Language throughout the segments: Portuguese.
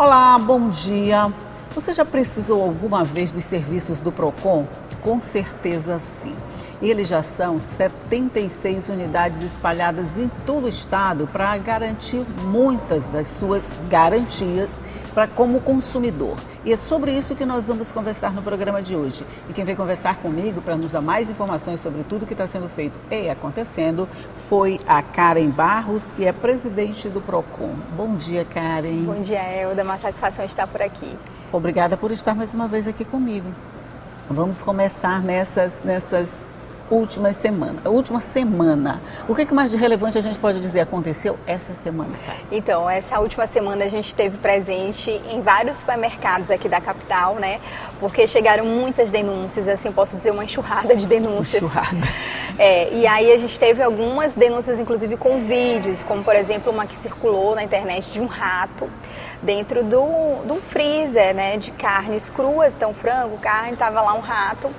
Olá, bom dia. Você já precisou alguma vez dos serviços do Procon? Com certeza sim. Eles já são 76 unidades espalhadas em todo o estado para garantir muitas das suas garantias como consumidor. E é sobre isso que nós vamos conversar no programa de hoje. E quem veio conversar comigo para nos dar mais informações sobre tudo que está sendo feito e acontecendo foi a Karen Barros, que é presidente do Procon. Bom dia, Karen. Bom dia, Elda. Uma satisfação estar por aqui. Obrigada por estar mais uma vez aqui comigo. Vamos começar nessa última semana. O que mais de relevante a gente pode dizer aconteceu essa semana, cara? Então, essa última semana a gente esteve presente em vários supermercados aqui da capital, né? Porque chegaram muitas denúncias, assim, posso dizer uma enxurrada de denúncias. Enxurrada. E aí a gente teve algumas denúncias, inclusive com vídeos, como por exemplo uma que circulou na internet de um rato dentro de um freezer, né, de carnes cruas, então frango, carne, estava lá um rato.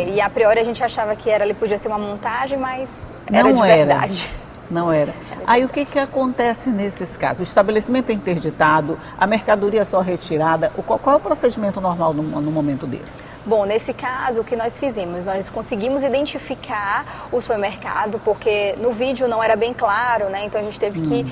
E a priori a gente achava que ele podia ser uma montagem, mas era de verdade. Não era. Aí o que acontece nesses casos? O estabelecimento é interditado, a mercadoria é só retirada. Qual é o procedimento normal no momento desse? Bom, nesse caso, o que nós fizemos? Nós conseguimos identificar o supermercado, porque no vídeo não era bem claro, né? Então a gente teve que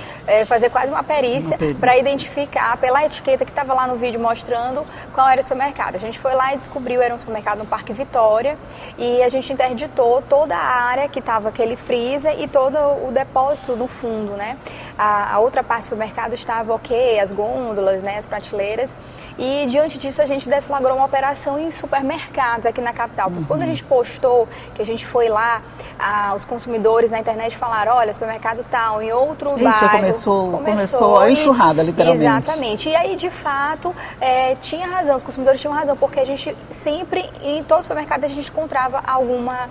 fazer quase uma perícia para identificar pela etiqueta que estava lá no vídeo mostrando qual era o supermercado. A gente foi lá e descobriu, era um supermercado no Parque Vitória, e a gente interditou toda a área que estava aquele freezer e todo o depósito no fundo, né? A outra parte do supermercado estava ok, as gôndolas, né, as prateleiras, e diante disso a gente deflagrou uma operação em supermercados aqui na capital. Porque quando a gente postou que a gente foi lá, os consumidores na internet falaram, olha, supermercado tal, em outro bairro. Começou a enxurrada, literalmente. Exatamente. E aí, de fato, tinha razão, os consumidores tinham razão, porque a gente sempre, em todos os supermercados, a gente encontrava alguma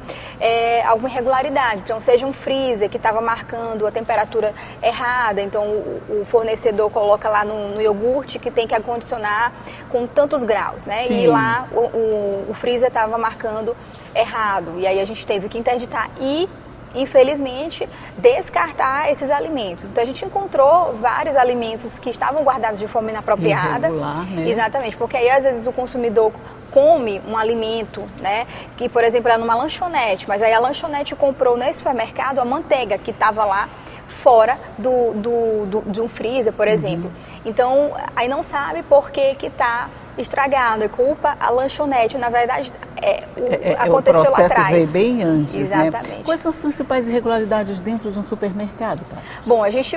irregularidade. Então, seja um freezer que estava marcando a temperatura errada, então o fornecedor coloca lá no iogurte que tem que acondicionar com tantos graus, né? Sim. E lá o freezer estava marcando errado. E aí a gente teve que interditar e, infelizmente, descartar esses alimentos. Então a gente encontrou vários alimentos que estavam guardados de forma inapropriada. Irregular, né? Exatamente, porque aí às vezes o consumidor come um alimento, né, que por exemplo era numa lanchonete, mas aí a lanchonete comprou nesse supermercado a manteiga que estava lá fora de um freezer, por exemplo. Então, aí não sabe por que está estragado, é culpa a lanchonete. Na verdade, aconteceu lá atrás. O processo veio bem antes, exatamente, né? Quais são as principais irregularidades dentro de um supermercado, cara? Bom, a gente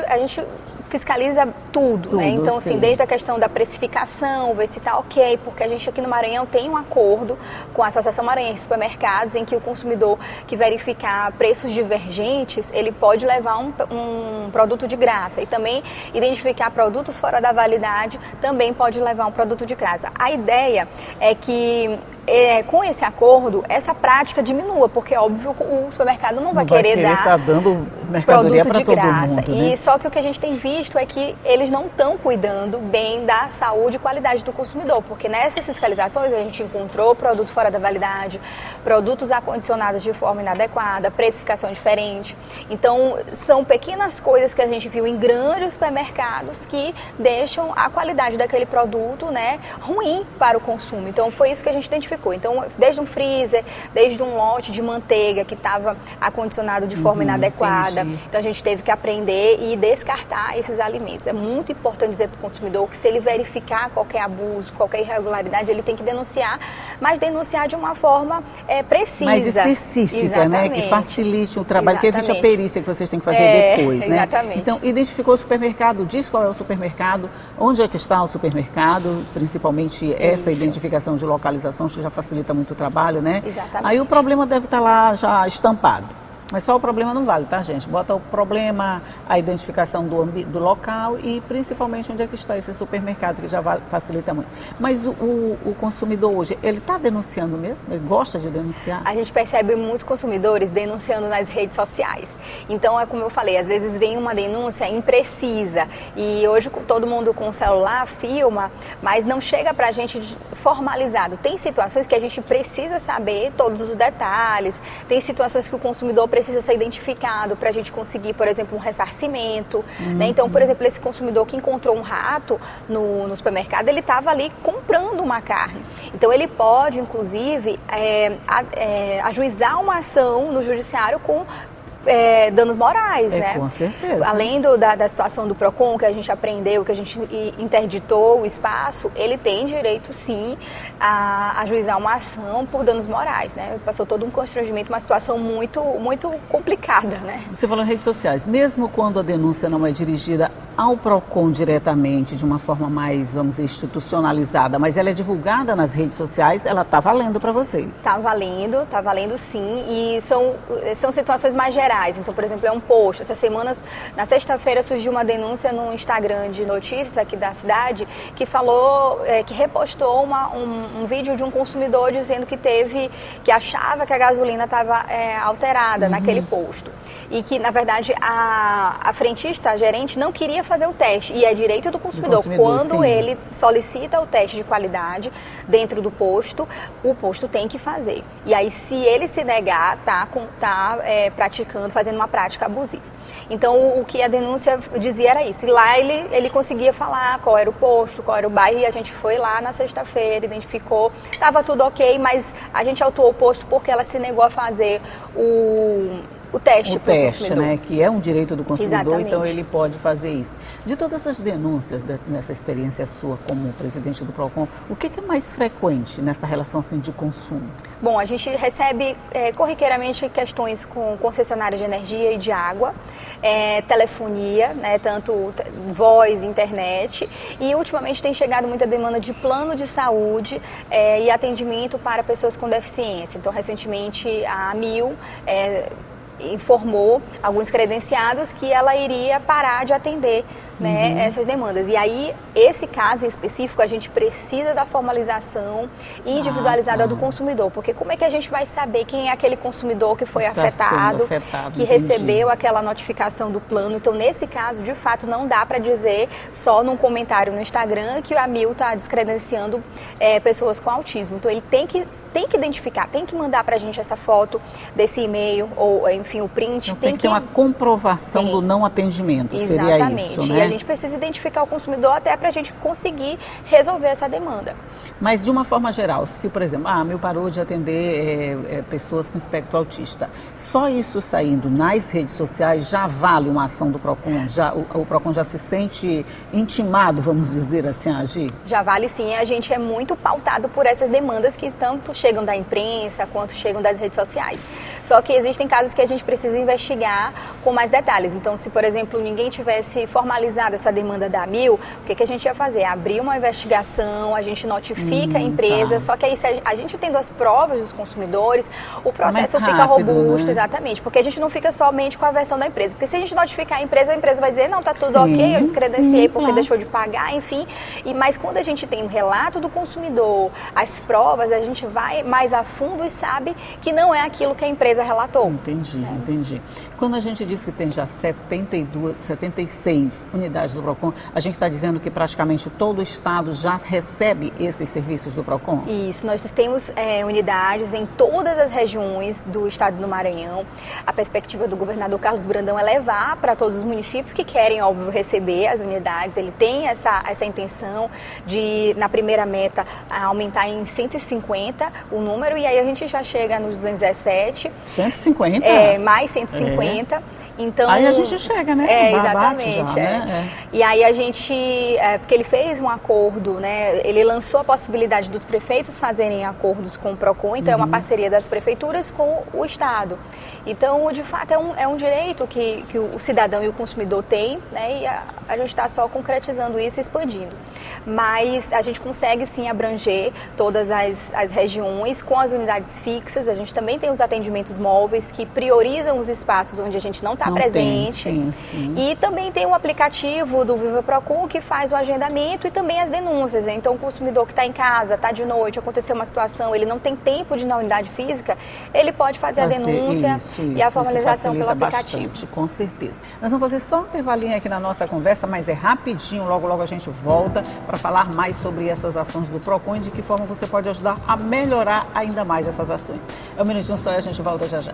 fiscaliza tudo, né? Então, assim, desde a questão da precificação, ver se está ok, porque a gente aqui no Maranhão tem um acordo com a Associação Maranhense de Supermercados, em que o consumidor que verificar preços divergentes, ele pode levar um produto de graça. E também identificar produtos fora da validade, também pode levar um produto de graça. A ideia é que com esse acordo, essa prática diminua, porque óbvio o supermercado não vai querer dar dando mercadoria para todo mundo, né? E só que o que a gente tem visto é que eles não estão cuidando bem da saúde e qualidade do consumidor, porque nessas fiscalizações a gente encontrou produto fora da validade, produtos acondicionados de forma inadequada, precificação diferente. Então, são pequenas coisas que a gente viu em grandes supermercados que deixam a qualidade daquele produto, né, ruim para o consumo. Então, foi isso que a gente identificou. Então, desde um freezer, desde um lote de manteiga que estava acondicionado de forma inadequada. Entendi. Então, a gente teve que aprender e descartar esses alimentos. É muito importante dizer para o consumidor que se ele verificar qualquer abuso, qualquer irregularidade, ele tem que denunciar, mas denunciar de uma forma precisa. Mais específica, exatamente, né? Que facilite o trabalho, exatamente, que existe a perícia que vocês têm que fazer depois, né? Exatamente. Então, identificou o supermercado, diz qual é o supermercado, onde é que está o supermercado, principalmente essa identificação de localização, que já facilita muito o trabalho, né? Exatamente. Aí o problema deve estar lá já estampado. Mas só o problema não vale, tá, gente? Bota o problema, a identificação do local e principalmente onde é que está esse supermercado, que já facilita muito. Mas o consumidor hoje, ele está denunciando mesmo? Ele gosta de denunciar? A gente percebe muitos consumidores denunciando nas redes sociais. Então, é como eu falei, às vezes vem uma denúncia imprecisa e hoje todo mundo com o celular filma, mas não chega pra gente formalizado. Tem situações que a gente precisa saber todos os detalhes, tem situações que o consumidor precisa ser identificado para a gente conseguir, por exemplo, um ressarcimento, né? Então, por exemplo, esse consumidor que encontrou um rato no supermercado, ele estava ali comprando uma carne. Então, ele pode, inclusive, ajuizar uma ação no judiciário com danos morais, né? Com certeza. Além da situação do PROCON, que a gente aprendeu, que a gente interditou o espaço, ele tem direito, sim, a ajuizar uma ação por danos morais, né? Passou todo um constrangimento, uma situação muito, muito complicada, né? Você falou em redes sociais, mesmo quando a denúncia não é dirigida ao PROCON diretamente, de uma forma mais, vamos dizer, institucionalizada, mas ela é divulgada nas redes sociais, ela está valendo para vocês? Está valendo sim, e são situações mais gerais. Então, por exemplo, é um post. Essa semana, na sexta-feira, surgiu uma denúncia no Instagram de notícias aqui da cidade que falou, que repostou um vídeo de um consumidor dizendo que achava que a gasolina estava alterada naquele posto. E que, na verdade, a frentista, a gerente, não queria fazer o teste. E é direito do consumidor. Quando ele solicita o teste de qualidade dentro do posto, o posto tem que fazer. E aí, se ele se negar, tá praticando, fazendo uma prática abusiva. Então, o que a denúncia dizia era isso. E lá ele conseguia falar qual era o posto, qual era o bairro, e a gente foi lá na sexta-feira, identificou, estava tudo ok, mas a gente autuou o posto porque ela se negou a fazer o teste para o consumidor. Né, que é um direito do consumidor, Exatamente. Então ele pode fazer isso. De todas essas denúncias, nessa experiência sua como presidente do PROCON, o que é mais frequente nessa relação assim, de consumo? Bom, a gente recebe corriqueiramente questões com concessionárias de energia e de água, telefonia, né, tanto voz, internet, e ultimamente tem chegado muita demanda de plano de saúde e atendimento para pessoas com deficiência. Então, recentemente, a AMIL informou alguns credenciados que ela iria parar de atender, né, essas demandas. E aí, esse caso em específico, a gente precisa da formalização individualizada do consumidor, porque como é que a gente vai saber quem é aquele consumidor que foi afetado, que recebeu aquela notificação do plano? Então, nesse caso, de fato, não dá para dizer só num comentário no Instagram que a AMIL está descredenciando pessoas com autismo. Então, ele tem que identificar, tem que mandar para a gente essa foto desse e-mail, ou enfim, o print. Então, tem que ter uma comprovação do não atendimento. Exatamente. Seria isso, né? E a gente precisa identificar o consumidor até para a gente conseguir resolver essa demanda. Mas de uma forma geral, se por exemplo, a AMIL parou de atender pessoas com espectro autista, só isso saindo nas redes sociais já vale uma ação do PROCON? O PROCON já se sente intimado, vamos dizer assim, a agir? Já vale sim, a gente é muito pautado por essas demandas que tanto chegam da imprensa quanto chegam das redes sociais. Só que existem casos que a gente precisa investigar com mais detalhes. Então, se por exemplo ninguém tivesse formalizado essa demanda da AMIL, o que a gente ia fazer? Abrir uma investigação, a gente notifica a empresa, só que aí se a gente tendo as provas dos consumidores, o processo fica robusto, né? Exatamente, porque a gente não fica somente com a versão da empresa, porque se a gente notificar a empresa vai dizer, não, tá tudo ok, eu descredenciei porque deixou de pagar, enfim, mas quando a gente tem um relato do consumidor, as provas, a gente vai mais a fundo e sabe que não é aquilo que a empresa relatou. Entendi. Quando a gente diz que tem já 76 unidades do PROCON, a gente está dizendo que praticamente todo o estado já recebe esses serviços do PROCON? Isso, nós temos unidades em todas as regiões do estado do Maranhão. A perspectiva do governador Carlos Brandão é levar para todos os municípios que querem, óbvio, receber as unidades. Ele tem essa intenção de, na primeira meta, aumentar em 150 o número, e aí a gente já chega nos 217. 150? Mais 150. Então, aí a gente chega, né? Exatamente. Já, né? E aí a gente, porque ele fez um acordo, né? Ele lançou a possibilidade dos prefeitos fazerem acordos com o PROCON, então é uma parceria das prefeituras com o Estado. Então, de fato, é um direito que o cidadão e o consumidor têm, né? E a gente está só concretizando isso e expandindo. Mas a gente consegue, sim, abranger todas as regiões com as unidades fixas. A gente também tem os atendimentos móveis que priorizam os espaços onde a gente não está presente. Sim. E também tem o aplicativo do Viva PROCON que faz o agendamento e também as denúncias. Então, o consumidor que está em casa, está de noite, aconteceu uma situação, ele não tem tempo de ir na unidade física, ele pode fazer a denúncia e a formalização pelo aplicativo. Bastante, com certeza. Nós vamos fazer só um intervalinho aqui na nossa conversa, mas é rapidinho, logo a gente volta para falar mais sobre essas ações do PROCON e de que forma você pode ajudar a melhorar ainda mais essas ações. É um minutinho só e a gente volta já.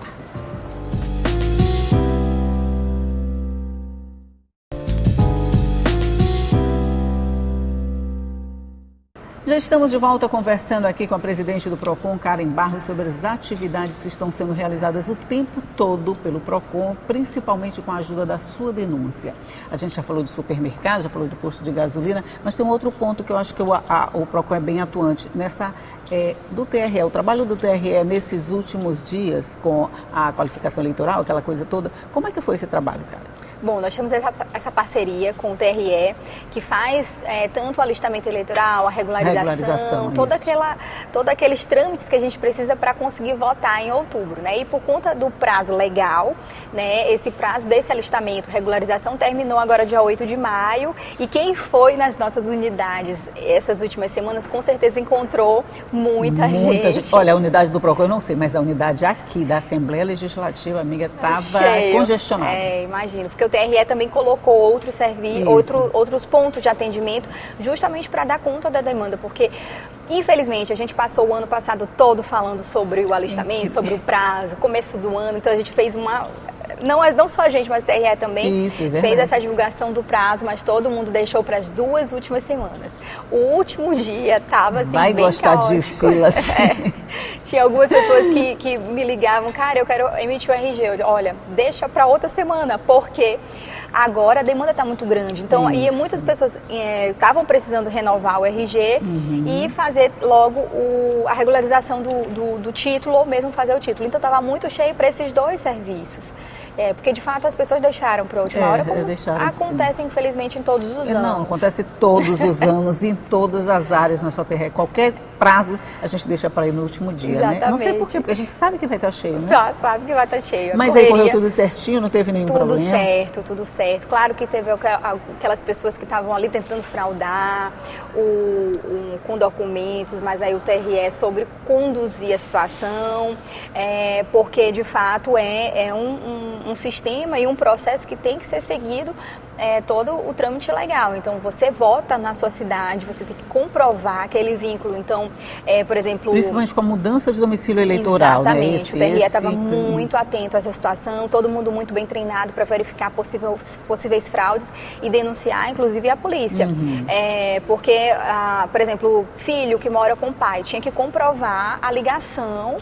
Já estamos de volta conversando aqui com a presidente do PROCON, Karen Barros, sobre as atividades que estão sendo realizadas o tempo todo pelo PROCON, principalmente com a ajuda da sua denúncia. A gente já falou de supermercado, já falou de posto de gasolina, mas tem um outro ponto que eu acho que o PROCON é bem atuante do TRE. O trabalho do TRE nesses últimos dias com a qualificação eleitoral, aquela coisa toda, como é que foi esse trabalho, cara? Bom, nós temos essa parceria com o TRE, que faz tanto o alistamento eleitoral, a regularização todos aqueles trâmites que a gente precisa para conseguir votar em outubro, né? E por conta do prazo legal, né, esse prazo desse alistamento, regularização, terminou agora dia 8 de maio, e quem foi nas nossas unidades essas últimas semanas, com certeza encontrou muita gente. Olha, a unidade do PROCON eu não sei, mas a unidade aqui da Assembleia Legislativa, amiga, estava congestionada. Imagino, porque o TRE também colocou outros serviços, outros pontos de atendimento, justamente para dar conta da demanda, porque infelizmente a gente passou o ano passado todo falando sobre o alistamento, sobre o prazo, começo do ano, então a gente fez não só a gente, mas o TRE também fez essa divulgação do prazo, mas todo mundo deixou para as 2 últimas semanas. O último dia estava assim, bem gostar caótico. De filas. Tinha algumas pessoas que me ligavam, cara, eu quero emitir o RG. Eu, olha, deixa para outra semana, porque agora a demanda está muito grande. Então, e muitas pessoas estavam precisando renovar o RG e fazer logo a regularização do título, ou mesmo fazer o título. Então, estava muito cheio para esses 2 serviços. Porque de fato as pessoas deixaram para a última hora, como acontece infelizmente em todos os anos. Não, acontece todos os anos, em todas as áreas na sua TRE. Qualquer prazo a gente deixa para ir no último dia, Exatamente. Né? Não sei por quê, porque a gente sabe que vai estar cheio, né? Já sabe que vai estar cheio. Mas aí correu tudo certinho, não teve nenhum problema? Tudo certo. Claro que teve aquelas pessoas que estavam ali tentando fraudar com documentos, mas aí o TRE soube conduzir a situação, porque de fato é um sistema e um processo que tem que ser seguido todo o trâmite legal. Então, você vota na sua cidade, você tem que comprovar aquele vínculo. Então, por exemplo... Principalmente com a mudança de domicílio eleitoral, exatamente, né? O TRE estava muito atento a essa situação, todo mundo muito bem treinado para verificar possíveis fraudes e denunciar, inclusive, a polícia. Porque, por exemplo, filho que mora com o pai tinha que comprovar a ligação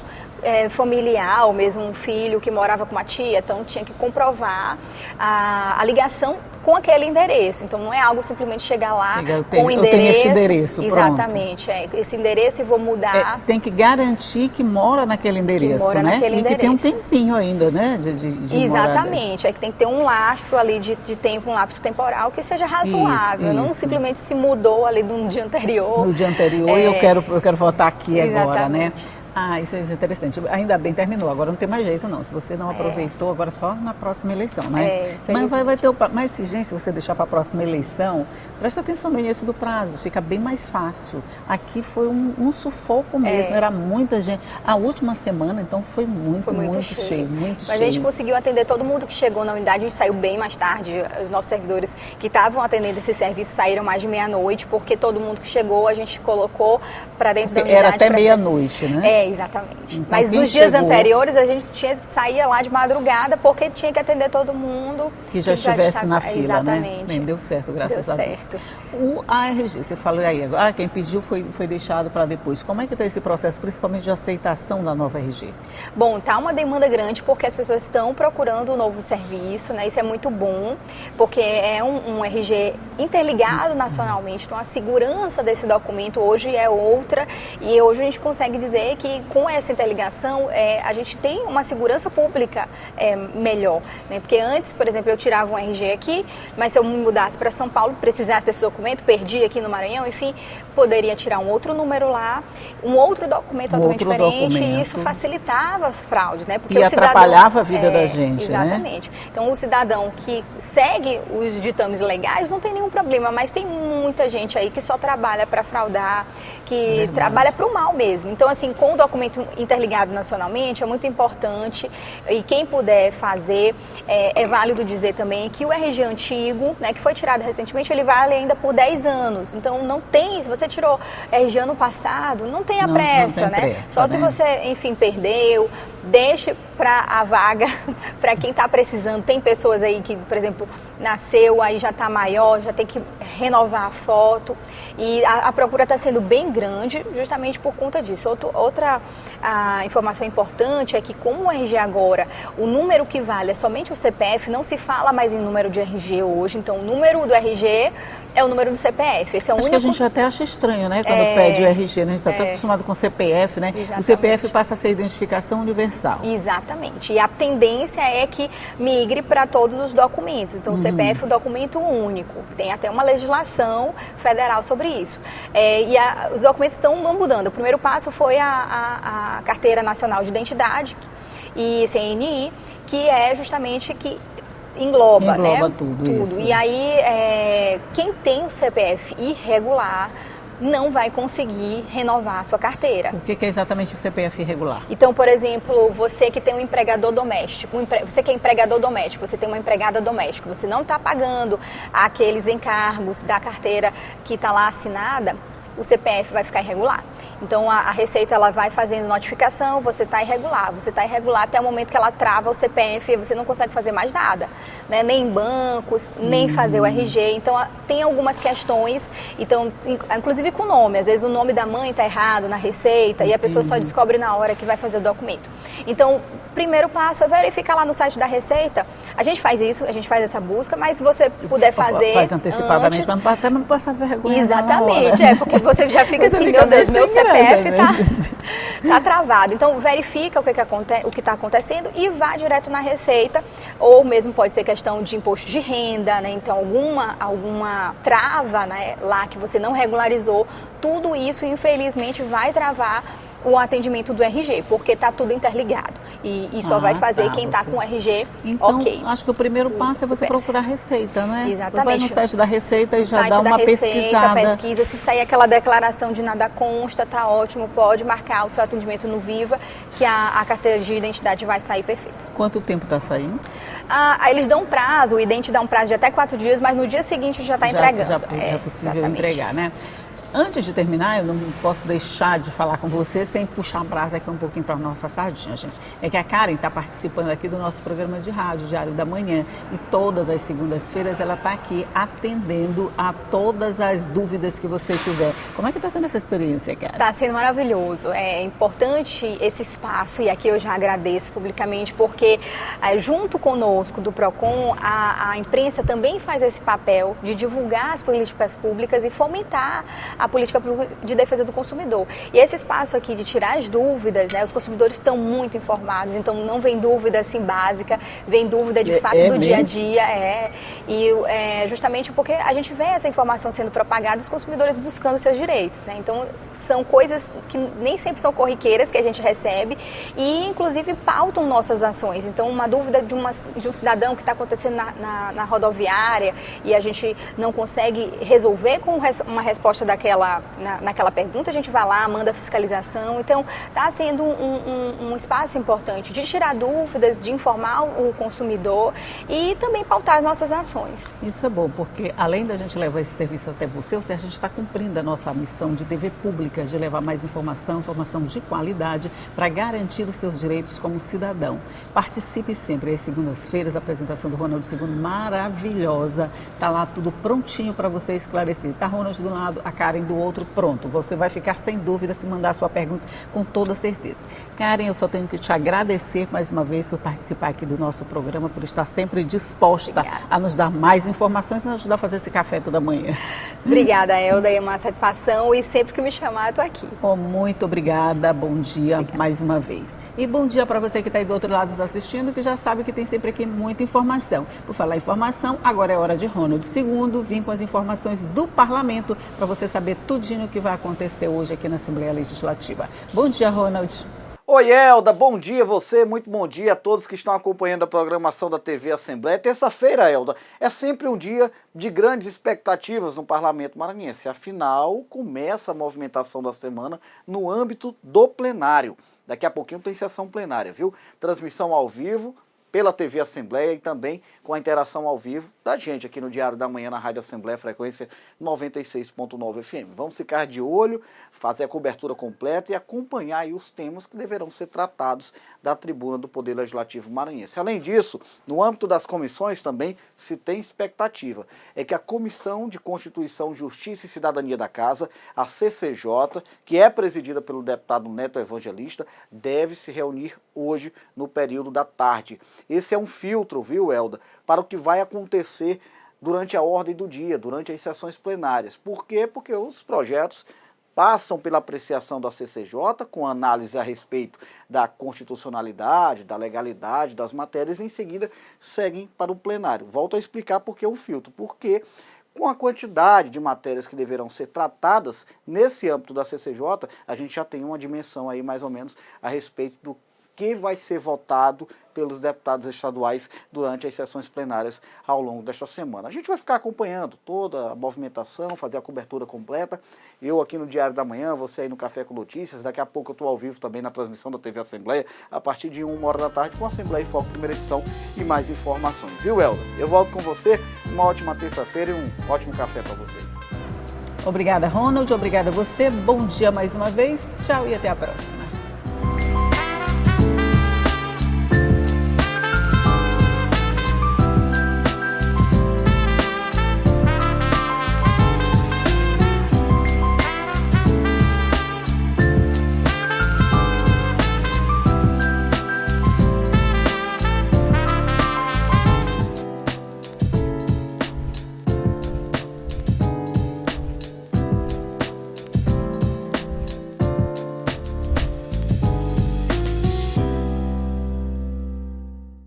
familiar, ou mesmo um filho que morava com uma tia, então tinha que comprovar a ligação com aquele endereço. Então não é algo simplesmente chegar lá com o endereço. Eu tenho esse endereço, exatamente, esse endereço e vou mudar. Tem que garantir que mora naquele endereço, né? Que tem um tempinho ainda, né? De exatamente, que tem que ter um lastro ali de tempo, um lapso temporal que seja razoável, não simplesmente se mudou ali de um dia anterior. No dia anterior e eu quero voltar aqui agora, né? Exatamente. Isso é interessante. Ainda bem, terminou. Agora não tem mais jeito, não. Se você não aproveitou, agora só na próxima eleição, né? Mas vai ter Mas, gente, se você deixar para a próxima eleição, presta atenção no início do prazo. Fica bem mais fácil. Aqui foi um sufoco mesmo. Era muita gente. A última semana, então, foi muito cheio. Mas a gente conseguiu atender todo mundo que chegou na unidade. A gente saiu bem mais tarde. Os nossos servidores que estavam atendendo esse serviço saíram mais de meia-noite, porque todo mundo que chegou a gente colocou para dentro da unidade. Era até meia-noite, né? Exatamente. Então, mas nos dias anteriores a gente saía lá de madrugada porque tinha que atender todo mundo que já estivesse na fila, exatamente. Né? Bem, deu certo, graças a Deus. O ARG, você falou aí, quem pediu foi deixado para depois. Como é que está esse processo, principalmente de aceitação da nova RG? Bom, está uma demanda grande porque as pessoas estão procurando um novo serviço, né? Isso é muito bom, porque é um RG interligado nacionalmente, então a segurança desse documento hoje é outra, e hoje a gente consegue dizer que com essa interligação a gente tem uma segurança pública melhor, né? Porque antes, por exemplo, eu tirava um RG aqui, mas se eu me mudasse para São Paulo, precisasse desse documento, perdi aqui no Maranhão, enfim, poderia tirar um outro número lá, um outro documento totalmente diferente, e isso facilitava as fraudes, né? Porque atrapalhava a vida da gente, exatamente. Né? Então, o cidadão que segue os ditames legais não tem nenhum problema, mas tem muita gente aí que só trabalha para fraudar, que trabalha para o mal mesmo. Então, assim, com o documento interligado nacionalmente é muito importante, e quem puder fazer, é válido dizer também que o RG antigo, né, que foi tirado recentemente, ele vale ainda por 10 anos. Então, não tem, se você tirou RG ano passado, não tem pressa, né? Só se você, enfim, perdeu, deixe para a vaga, para quem está precisando. Tem pessoas aí que, por exemplo, nasceu, aí já está maior, já tem que renovar a foto. E a procura está sendo bem grande justamente por conta disso. Outra informação importante é que, como o RG agora, o número que vale é somente o CPF, não se fala mais em número de RG hoje. Então, o número do RG é o número do CPF. Esse é o Acho único... que a gente até acha estranho, né? Quando pede o RG, né? A gente está tão acostumado com o CPF, né? Exatamente. O CPF passa a ser identificação universal. Exatamente. E a tendência é que migre para todos os documentos. Então, o CPF é o documento único. Tem até uma legislação federal sobre isso. Os documentos estão mudando. O primeiro passo foi a Carteira Nacional de Identidade e CNI, que é justamente que engloba, né? Tudo isso. E aí, quem tem o CPF irregular não vai conseguir renovar a sua carteira. O que é exatamente o CPF irregular? Então, por exemplo, você que tem um empregador doméstico, você que é empregador doméstico, você tem uma empregada doméstica, você não está pagando aqueles encargos da carteira que está lá assinada, o CPF vai ficar irregular. Então, a Receita ela vai fazendo notificação, você está irregular até o momento que ela trava o CPF e você não consegue fazer mais nada, né? Nem em bancos, nem fazer o RG. Então, tem algumas questões, então, inclusive com o nome. Às vezes o nome da mãe está errado na Receita e a pessoa só descobre na hora que vai fazer o documento. Então, o primeiro passo é verificar lá no site da Receita. A gente faz isso, a gente faz essa busca, mas se você puder fazer faz antecipadamente, antes, até não passar vergonha. Exatamente, porque você já fica assim, meu Deus, meu CPF tá travado. Então, verifica o que está acontecendo e vá direto na Receita, ou mesmo pode ser questão de imposto de renda, né? Então, alguma trava, né, lá que você não regularizou, tudo isso, infelizmente, vai travar o atendimento do RG, porque está tudo interligado. E só vai fazer quem está com o RG, então, ok. Acho que o primeiro passo é você procurar a Receita, né? Exatamente. Vai no site da Receita e já dá uma pesquisada. Pesquisa, se sair aquela declaração de nada consta, tá ótimo, pode marcar o seu atendimento no Viva, que a carteira de identidade vai sair perfeita. Quanto tempo está saindo? Eles dão um prazo, o idente dá um prazo de até 4 dias, mas no dia seguinte já está entregando. Já é possível entregar, né? Antes de terminar, eu não posso deixar de falar com você sem puxar a brasa aqui um pouquinho para a nossa sardinha, gente. É que a Karen está participando aqui do nosso programa de rádio, Diário da Manhã, e todas as segundas-feiras ela está aqui atendendo a todas as dúvidas que você tiver. Como é que está sendo essa experiência, Karen? Está sendo maravilhoso. É importante esse espaço, e aqui eu já agradeço publicamente, porque junto conosco do PROCON, a imprensa também faz esse papel de divulgar as políticas públicas e fomentar a política pública de defesa do consumidor. E esse espaço aqui de tirar as dúvidas, né? Os consumidores estão muito informados, então não vem dúvida assim básica, vem dúvida de fato do dia a dia. Justamente porque a gente vê essa informação sendo propagada e os consumidores buscando seus direitos, né? Então são coisas que nem sempre são corriqueiras que a gente recebe e inclusive pautam nossas ações. Então uma dúvida de um cidadão que está acontecendo na rodoviária e a gente não consegue resolver com uma resposta naquela pergunta, a gente vai lá, manda fiscalização. Então, está sendo um espaço importante de tirar dúvidas, de informar o consumidor e também pautar as nossas ações. Isso é bom, porque além da gente levar esse serviço até você, a gente está cumprindo a nossa missão de TV pública, de levar mais informação de qualidade para garantir os seus direitos como cidadão. Participe sempre, às segundas-feiras, a apresentação do Ronald II, maravilhosa. Está lá tudo prontinho para você esclarecer. Está Ronald do lado, a Karen do outro, pronto. Você vai ficar sem dúvida se mandar a sua pergunta com toda certeza. Karen, eu só tenho que te agradecer mais uma vez por participar aqui do nosso programa, por estar sempre disposta a nos dar mais informações e nos ajudar a fazer esse café toda manhã. Obrigada, Elda, é uma satisfação e sempre que me chamar, eu estou aqui. Muito obrigada, bom dia mais uma vez. E bom dia para você que está aí do outro lado nos assistindo, que já sabe que tem sempre aqui muita informação. Por falar em informação, agora é hora de Ronald II vir com as informações do Parlamento para você saber tudinho o que vai acontecer hoje aqui na Assembleia Legislativa. Bom dia, Ronald. Oi, Elda, bom dia a você, muito bom dia a todos que estão acompanhando a programação da TV Assembleia. Terça-feira, Elda, é sempre um dia de grandes expectativas no Parlamento Maranhense. Afinal, começa a movimentação da semana no âmbito do plenário. Daqui a pouquinho tem sessão plenária, viu? Transmissão ao vivo pela TV Assembleia e também com a interação ao vivo da gente aqui no Diário da Manhã na Rádio Assembleia, frequência 96.9 FM. Vamos ficar de olho, fazer a cobertura completa e acompanhar aí os temas que deverão ser tratados da tribuna do Poder Legislativo maranhense. Além disso, no âmbito das comissões também se tem expectativa, é que a Comissão de Constituição, Justiça e Cidadania da Casa, a CCJ, que é presidida pelo deputado Neto Evangelista, deve se reunir hoje no período da tarde. Esse é um filtro, viu, Elda, para o que vai acontecer durante a ordem do dia, durante as sessões plenárias. Por quê? Porque os projetos passam pela apreciação da CCJ, com análise a respeito da constitucionalidade, da legalidade das matérias, e em seguida seguem para o plenário. Volto a explicar por que o filtro, porque com a quantidade de matérias que deverão ser tratadas nesse âmbito da CCJ, a gente já tem uma dimensão aí mais ou menos a respeito do que vai ser votado pelos deputados estaduais durante as sessões plenárias ao longo desta semana. A gente vai ficar acompanhando toda a movimentação, fazer a cobertura completa. Eu aqui no Diário da Manhã, você aí no Café com Notícias. Daqui a pouco eu estou ao vivo também na transmissão da TV Assembleia, a partir de 1h da tarde, com a Assembleia em Foco, primeira edição, e mais informações. Viu, Elda? Eu volto com você. Uma ótima terça-feira e um ótimo café para você. Obrigada, Ronald. Obrigada a você. Bom dia mais uma vez. Tchau e até a próxima.